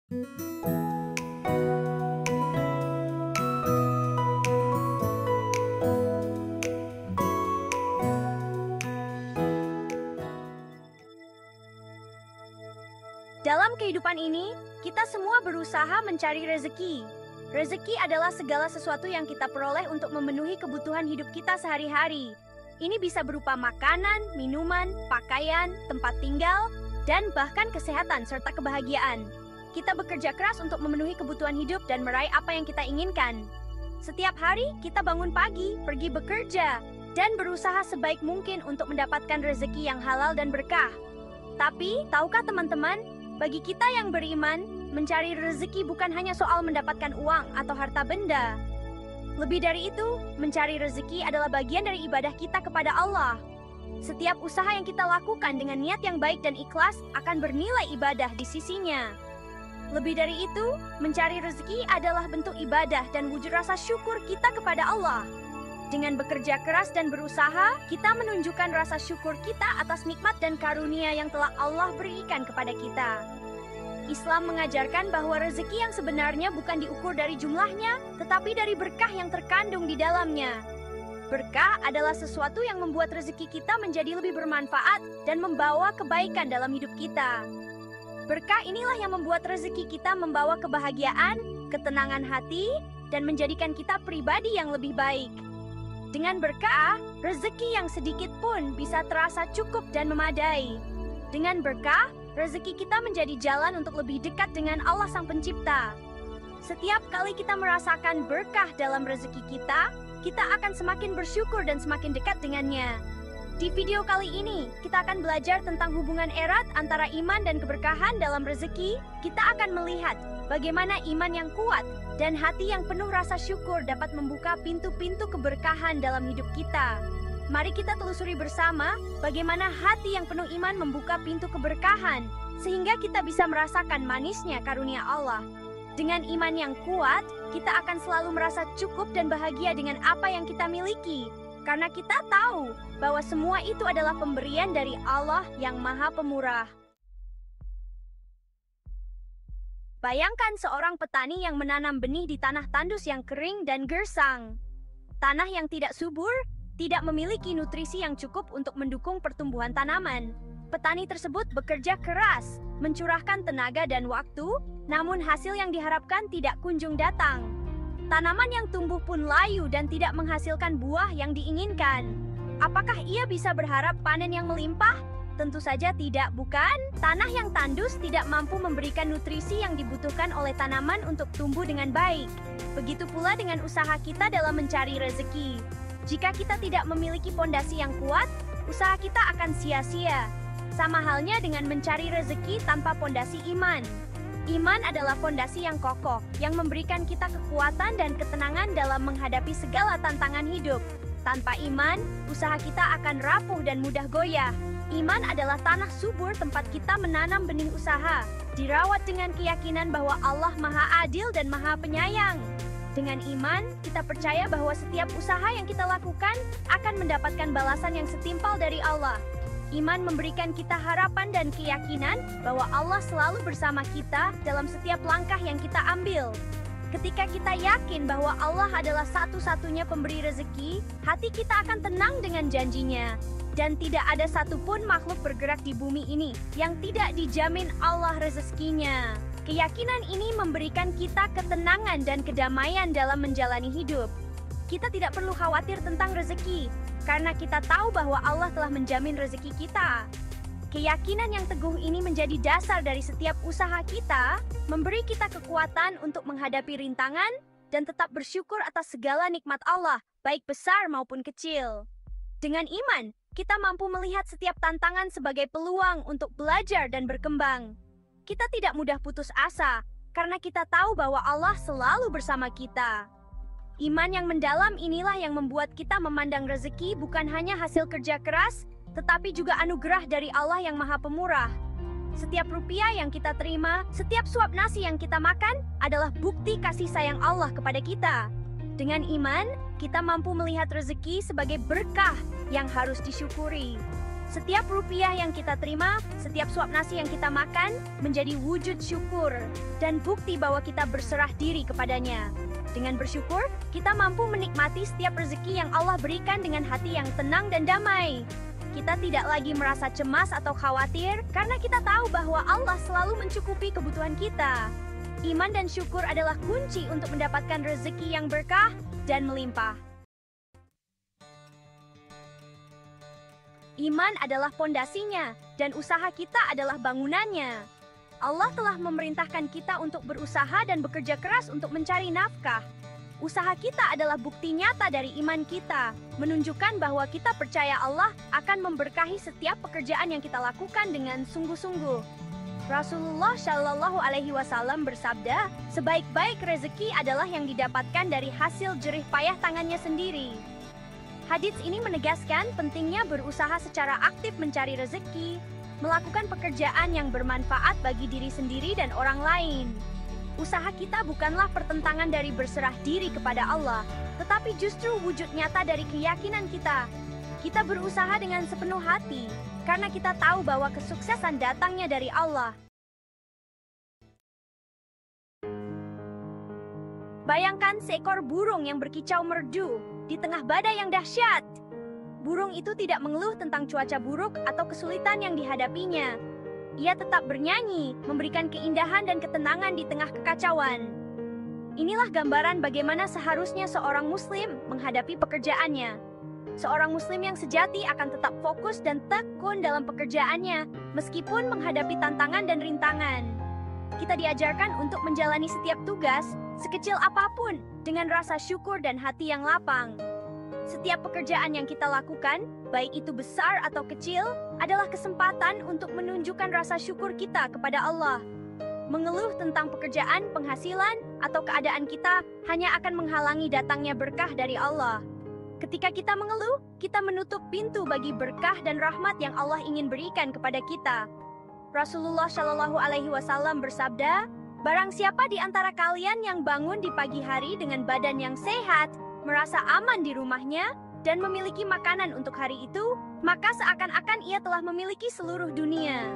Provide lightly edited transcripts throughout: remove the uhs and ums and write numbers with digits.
Dalam kehidupan ini, kita semua berusaha mencari rezeki. Rezeki adalah segala sesuatu yang kita peroleh untuk memenuhi kebutuhan hidup kita sehari-hari. Ini bisa berupa makanan, minuman, pakaian, tempat tinggal, dan bahkan kesehatan serta kebahagiaan. Kita bekerja keras untuk memenuhi kebutuhan hidup dan meraih apa yang kita inginkan. Setiap hari, kita bangun pagi, pergi bekerja, dan berusaha sebaik mungkin untuk mendapatkan rezeki yang halal dan berkah. Tapi, tahukah teman-teman, bagi kita yang beriman, mencari rezeki bukan hanya soal mendapatkan uang atau harta benda. Lebih dari itu, mencari rezeki adalah bagian dari ibadah kita kepada Allah. Setiap usaha yang kita lakukan dengan niat yang baik dan ikhlas akan bernilai ibadah di sisinya. Lebih dari itu, mencari rezeki adalah bentuk ibadah dan wujud rasa syukur kita kepada Allah. Dengan bekerja keras dan berusaha, kita menunjukkan rasa syukur kita atas nikmat dan karunia yang telah Allah berikan kepada kita. Islam mengajarkan bahwa rezeki yang sebenarnya bukan diukur dari jumlahnya, tetapi dari berkah yang terkandung di dalamnya. Berkah adalah sesuatu yang membuat rezeki kita menjadi lebih bermanfaat dan membawa kebaikan dalam hidup kita. Berkah inilah yang membuat rezeki kita membawa kebahagiaan, ketenangan hati, dan menjadikan kita pribadi yang lebih baik. Dengan berkah, rezeki yang sedikit pun bisa terasa cukup dan memadai. Dengan berkah, rezeki kita menjadi jalan untuk lebih dekat dengan Allah Sang Pencipta. Setiap kali kita merasakan berkah dalam rezeki kita akan semakin bersyukur dan semakin dekat dengannya. Di video kali ini, kita akan belajar tentang hubungan erat antara iman dan keberkahan dalam rezeki. Kita akan melihat bagaimana iman yang kuat dan hati yang penuh rasa syukur dapat membuka pintu-pintu keberkahan dalam hidup kita. Mari kita telusuri bersama bagaimana hati yang penuh iman membuka pintu keberkahan, sehingga kita bisa merasakan manisnya karunia Allah. Dengan iman yang kuat, kita akan selalu merasa cukup dan bahagia dengan apa yang kita miliki, karena kita tahu bahwa semua itu adalah pemberian dari Allah yang Maha Pemurah. Bayangkan seorang petani yang menanam benih di tanah tandus yang kering dan gersang. Tanah yang tidak subur, tidak memiliki nutrisi yang cukup untuk mendukung pertumbuhan tanaman. Petani tersebut bekerja keras, mencurahkan tenaga dan waktu, namun hasil yang diharapkan tidak kunjung datang. Tanaman yang tumbuh pun layu dan tidak menghasilkan buah yang diinginkan. Apakah ia bisa berharap panen yang melimpah? Tentu saja tidak, bukan? Tanah yang tandus tidak mampu memberikan nutrisi yang dibutuhkan oleh tanaman untuk tumbuh dengan baik. Begitu pula dengan usaha kita dalam mencari rezeki. Jika kita tidak memiliki fondasi yang kuat, usaha kita akan sia-sia. Sama halnya dengan mencari rezeki tanpa fondasi iman. Iman adalah fondasi yang kokoh, yang memberikan kita kekuatan dan ketenangan dalam menghadapi segala tantangan hidup. Tanpa iman, usaha kita akan rapuh dan mudah goyah. Iman adalah tanah subur tempat kita menanam benih usaha, dirawat dengan keyakinan bahwa Allah Maha Adil dan Maha Penyayang. Dengan iman, kita percaya bahwa setiap usaha yang kita lakukan akan mendapatkan balasan yang setimpal dari Allah. Iman memberikan kita harapan dan keyakinan bahwa Allah selalu bersama kita dalam setiap langkah yang kita ambil. Ketika kita yakin bahwa Allah adalah satu-satunya pemberi rezeki, hati kita akan tenang dengan janjinya. Dan tidak ada satupun makhluk bergerak di bumi ini yang tidak dijamin Allah rezekinya. Keyakinan ini memberikan kita ketenangan dan kedamaian dalam menjalani hidup. Kita tidak perlu khawatir tentang rezeki, karena kita tahu bahwa Allah telah menjamin rezeki kita. Keyakinan yang teguh ini menjadi dasar dari setiap usaha kita, memberi kita kekuatan untuk menghadapi rintangan, dan tetap bersyukur atas segala nikmat Allah, baik besar maupun kecil. Dengan iman, kita mampu melihat setiap tantangan sebagai peluang untuk belajar dan berkembang. Kita tidak mudah putus asa, karena kita tahu bahwa Allah selalu bersama kita. Iman yang mendalam inilah yang membuat kita memandang rezeki bukan hanya hasil kerja keras, tetapi juga anugerah dari Allah yang Maha Pemurah. Setiap rupiah yang kita terima, setiap suap nasi yang kita makan, adalah bukti kasih sayang Allah kepada kita. Dengan iman, kita mampu melihat rezeki sebagai berkah yang harus disyukuri. Setiap rupiah yang kita terima, setiap suap nasi yang kita makan, menjadi wujud syukur dan bukti bahwa kita berserah diri kepadanya. Dengan bersyukur, kita mampu menikmati setiap rezeki yang Allah berikan dengan hati yang tenang dan damai. Kita tidak lagi merasa cemas atau khawatir karena kita tahu bahwa Allah selalu mencukupi kebutuhan kita. Iman dan syukur adalah kunci untuk mendapatkan rezeki yang berkah dan melimpah. Iman adalah pondasinya, dan usaha kita adalah bangunannya. Allah telah memerintahkan kita untuk berusaha dan bekerja keras untuk mencari nafkah. Usaha kita adalah bukti nyata dari iman kita, menunjukkan bahwa kita percaya Allah akan memberkahi setiap pekerjaan yang kita lakukan dengan sungguh-sungguh. Rasulullah Shallallahu Alaihi Wasallam bersabda, sebaik-baik rezeki adalah yang didapatkan dari hasil jerih payah tangannya sendiri. Hadits ini menegaskan pentingnya berusaha secara aktif mencari rezeki, melakukan pekerjaan yang bermanfaat bagi diri sendiri dan orang lain. Usaha kita bukanlah pertentangan dari berserah diri kepada Allah, tetapi justru wujud nyata dari keyakinan kita. Kita berusaha dengan sepenuh hati, karena kita tahu bahwa kesuksesan datangnya dari Allah. Bayangkan seekor burung yang berkicau merdu di tengah badai yang dahsyat. Burung itu tidak mengeluh tentang cuaca buruk atau kesulitan yang dihadapinya. Ia tetap bernyanyi, memberikan keindahan dan ketenangan di tengah kekacauan. Inilah gambaran bagaimana seharusnya seorang muslim menghadapi pekerjaannya. Seorang muslim yang sejati akan tetap fokus dan tekun dalam pekerjaannya, meskipun menghadapi tantangan dan rintangan. Kita diajarkan untuk menjalani setiap tugas, sekecil apapun, dengan rasa syukur dan hati yang lapang. Setiap pekerjaan yang kita lakukan, baik itu besar atau kecil, adalah kesempatan untuk menunjukkan rasa syukur kita kepada Allah. Mengeluh tentang pekerjaan, penghasilan, atau keadaan kita hanya akan menghalangi datangnya berkah dari Allah. Ketika kita mengeluh, kita menutup pintu bagi berkah dan rahmat yang Allah ingin berikan kepada kita. Rasulullah Shallallahu Alaihi Wasallam bersabda, barang siapa di antara kalian yang bangun di pagi hari dengan badan yang sehat, merasa aman di rumahnya, dan memiliki makanan untuk hari itu, maka seakan-akan ia telah memiliki seluruh dunia.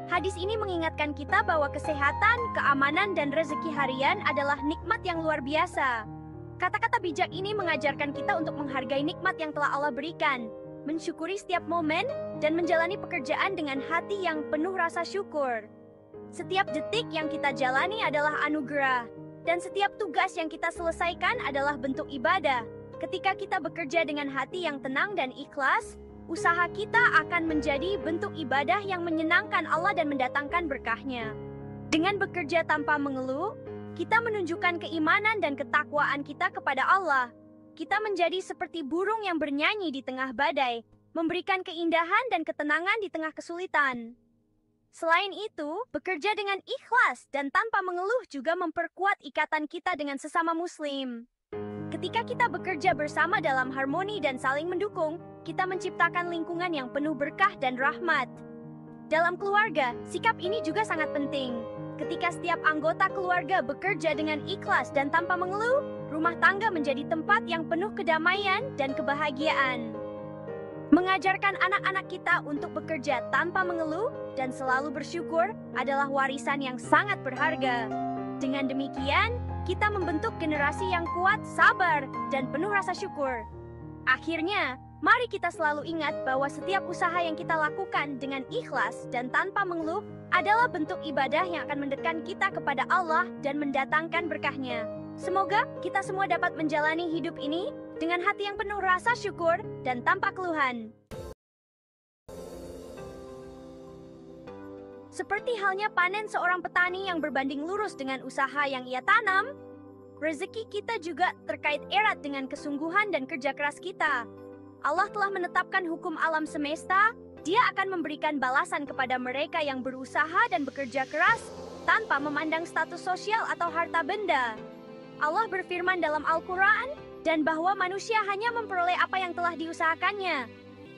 Hadis ini mengingatkan kita bahwa kesehatan, keamanan, dan rezeki harian adalah nikmat yang luar biasa. Kata-kata bijak ini mengajarkan kita untuk menghargai nikmat yang telah Allah berikan, mensyukuri setiap momen, dan menjalani pekerjaan dengan hati yang penuh rasa syukur. Setiap detik yang kita jalani adalah anugerah, dan setiap tugas yang kita selesaikan adalah bentuk ibadah. Ketika kita bekerja dengan hati yang tenang dan ikhlas, usaha kita akan menjadi bentuk ibadah yang menyenangkan Allah dan mendatangkan berkahnya. Dengan bekerja tanpa mengeluh, kita menunjukkan keimanan dan ketakwaan kita kepada Allah. Kita menjadi seperti burung yang bernyanyi di tengah badai, memberikan keindahan dan ketenangan di tengah kesulitan. Selain itu, bekerja dengan ikhlas dan tanpa mengeluh juga memperkuat ikatan kita dengan sesama muslim. Ketika kita bekerja bersama dalam harmoni dan saling mendukung, kita menciptakan lingkungan yang penuh berkah dan rahmat. Dalam keluarga, sikap ini juga sangat penting. Ketika setiap anggota keluarga bekerja dengan ikhlas dan tanpa mengeluh, rumah tangga menjadi tempat yang penuh kedamaian dan kebahagiaan. Mengajarkan anak-anak kita untuk bekerja tanpa mengeluh dan selalu bersyukur adalah warisan yang sangat berharga. Dengan demikian, kita membentuk generasi yang kuat, sabar, dan penuh rasa syukur. Akhirnya, mari kita selalu ingat bahwa setiap usaha yang kita lakukan dengan ikhlas dan tanpa mengeluh adalah bentuk ibadah yang akan mendekatkan kita kepada Allah dan mendatangkan berkahnya. Semoga kita semua dapat menjalani hidup ini dengan hati yang penuh rasa syukur dan tanpa keluhan. Seperti halnya panen seorang petani yang berbanding lurus dengan usaha yang ia tanam, rezeki kita juga terkait erat dengan kesungguhan dan kerja keras kita. Allah telah menetapkan hukum alam semesta, Dia akan memberikan balasan kepada mereka yang berusaha dan bekerja keras tanpa memandang status sosial atau harta benda. Allah berfirman dalam Al-Quran, dan bahwa manusia hanya memperoleh apa yang telah diusahakannya.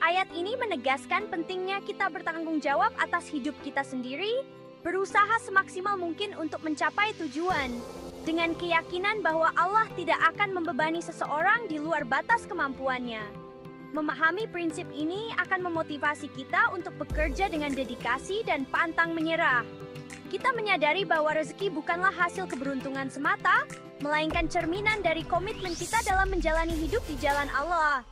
Ayat ini menegaskan pentingnya kita bertanggung jawab atas hidup kita sendiri, berusaha semaksimal mungkin untuk mencapai tujuan, dengan keyakinan bahwa Allah tidak akan membebani seseorang di luar batas kemampuannya. Memahami prinsip ini akan memotivasi kita untuk bekerja dengan dedikasi dan pantang menyerah. Kita menyadari bahwa rezeki bukanlah hasil keberuntungan semata, melainkan cerminan dari komitmen kita dalam menjalani hidup di jalan Allah.